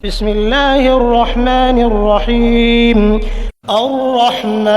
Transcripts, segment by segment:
بسم الله الرحمن الرحيم. الرحمن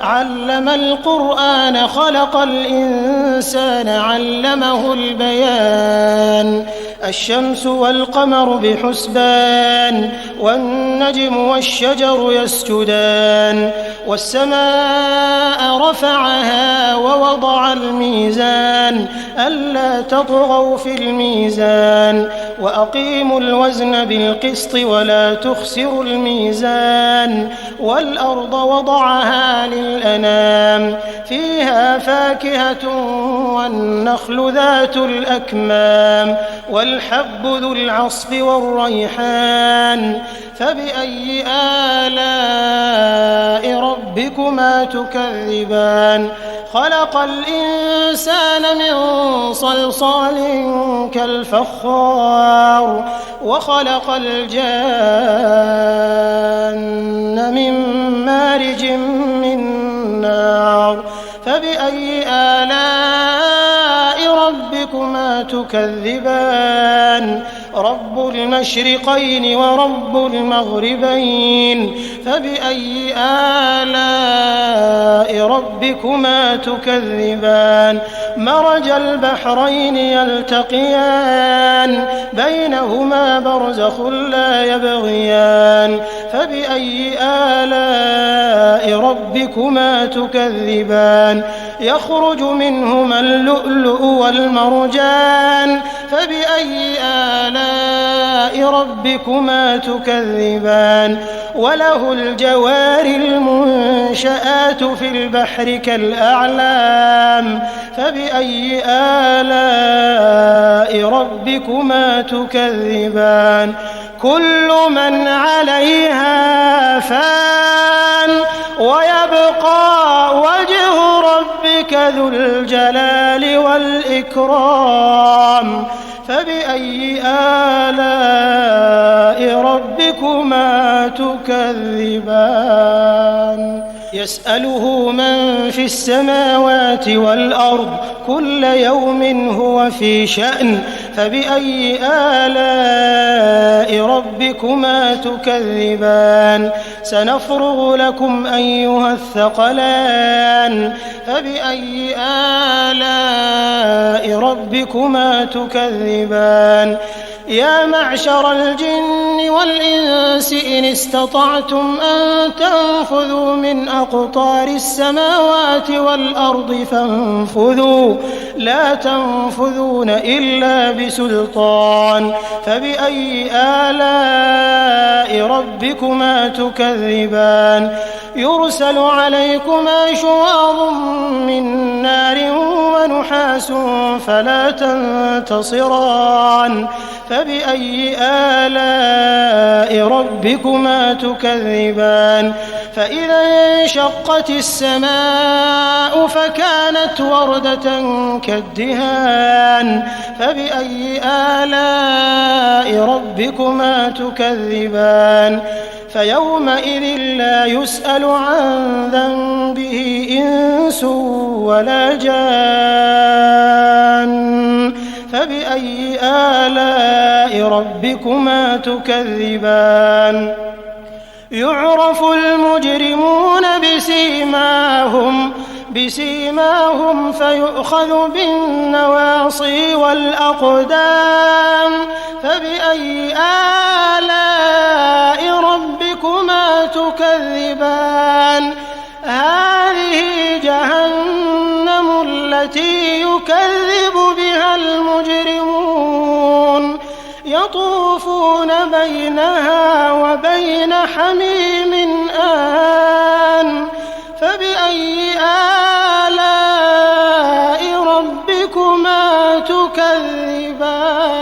علم القرآن خلق الإنسان علمه البيان. الشمس والقمر بحسبان والنجم والشجر يسجدان والسماء رفعها ووضع الميزان ألا تطغوا في الميزان وأقيموا الوزن بالقسط ولا تخسروا الميزان والأرض وضعها للأنام فيها فاكهة والنخل ذات الأكمام والحب ذو العصف والريحان فبأي آلاء ربكما تكذبان. خلق الإنسان من صلصال كالفخار وخلق الجان من مارج من نار فبأي آلاء ربكما تكذبان. رب المشرقين ورب المغربين فبأي آلاء ربكما تكذبان. مرج البحرين يلتقيان بينهما برزخ لا يبغيان فبأي آلاء ربكما تكذبان. يخرج منهما اللؤلؤ والمرجان فبأي آلاء ربكما تكذبان. وله الجوار المنشآت في البحر كالأعلام فبأي آلاء ربكما تكذبان. كل من عليها فان ويبقى وجه ربك ذو الجلال والإكرام فبأي آلاء ربكما تكذبان. يسأله من في السماوات والأرض كل يوم هو في شأن فبأي آلاء ربكما تكذبان. سنفرغ لكم أيها الثقلان فبأي آلاء ربكما تكذبان. يا معشر الجن والإنس إن استطعتم أن تنفذوا من أقطار السماوات والأرض فانفذوا لا تنفذون إلا بسلطان فبأي آلاء ربكما تكذبان. يرسل عليكما شواظ من نار ونحاس فلا تنتصران فبأي آلاء ربكما تكذبان. فإذا انشقت السماء فكانت وردة كالدهان فبأي آلاء ربكما تكذبان. فيومئذ لا يسأل عن ذنبه إنس ولا جان فبأي آلاء ربكما تكذبان. يعرف المجرمون بسيماهم فيؤخذ بالنواصي والأقدام فبأي آلاء ربكما تكذبان. هذه جهنم التي يكذب بها المجرمون يطوفون بينها وبين حميم آن فبأي آلاء ربكما تكذبان.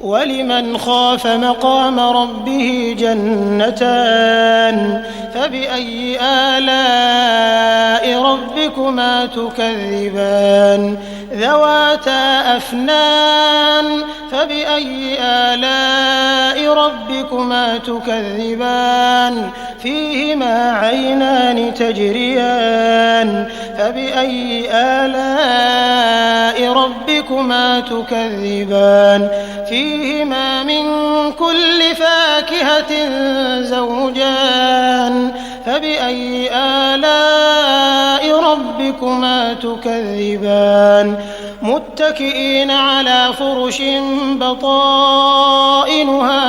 ولمن خاف مقام ربه جنتان فبأي آلاء ربكما تكذبان. ذواتا أفنان فبأي آلاء ربكما تكذبان فيهما عينان تجريان فبأي آلاء ربكما تكذبان فيهما من كل فاكهة زوجان فبأي آلاء ربكما تكذبان متكئين على فرش بطائنها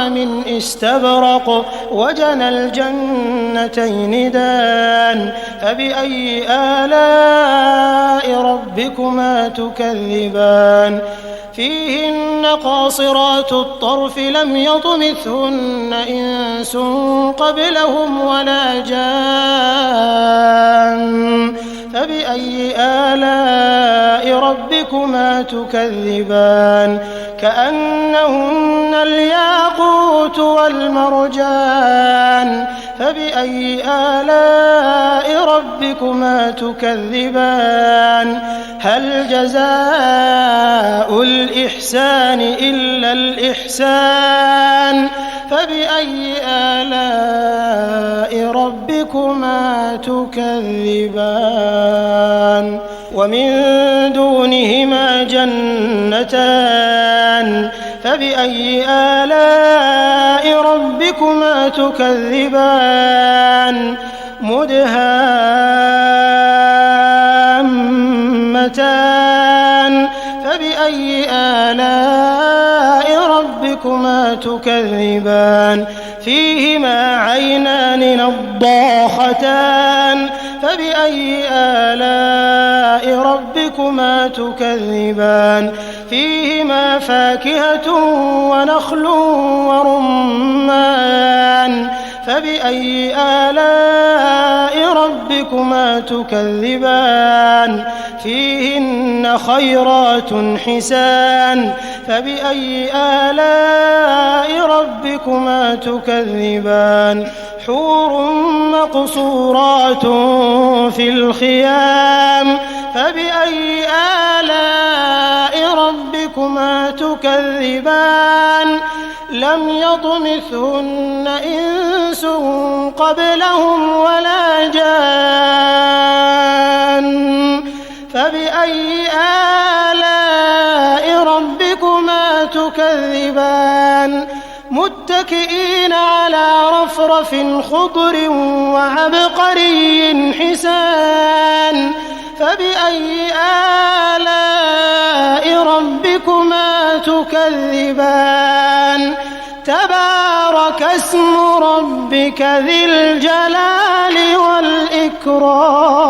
من استبرق وجنى الجنتين دان فبأي آلاء ربكما تكذبان فيهن قاصرات الطرف لم يطمثهن إنس قبلهم ولا جان فبأي آلاء ربكما تكذبان كأنهن الياقوت والمرجان فبأي آلاء ربكما تكذبان هل جزاء الإحسان إلا الإحسان فبأي آلاء ربكما تكذبان ومن دونهما جنتان فبأي آلاء ربكما تكذبان مدهامتان فبأي آلاء ربكما تكذبان فيهما عينان نضاختان فبأي آلاء ربكما تكذبان فيهما فاكهة ونخل ورمان فبأي آلاء ربكما تكذبان فيهن خيرات حسان فبأي آلاء ربكما تكذبان حور مقصورات في الخيام فبأي آلاء ربكما تكذبان لم يطمثهن إنس قبلهم ولا جان فبأي آلاء ربكما تكذبان متكئين على رفرف خضر وعبقري حسان فبأي آلاء ربكما تكذبان تبارك اسم ربك ذي الجلال والإكرام.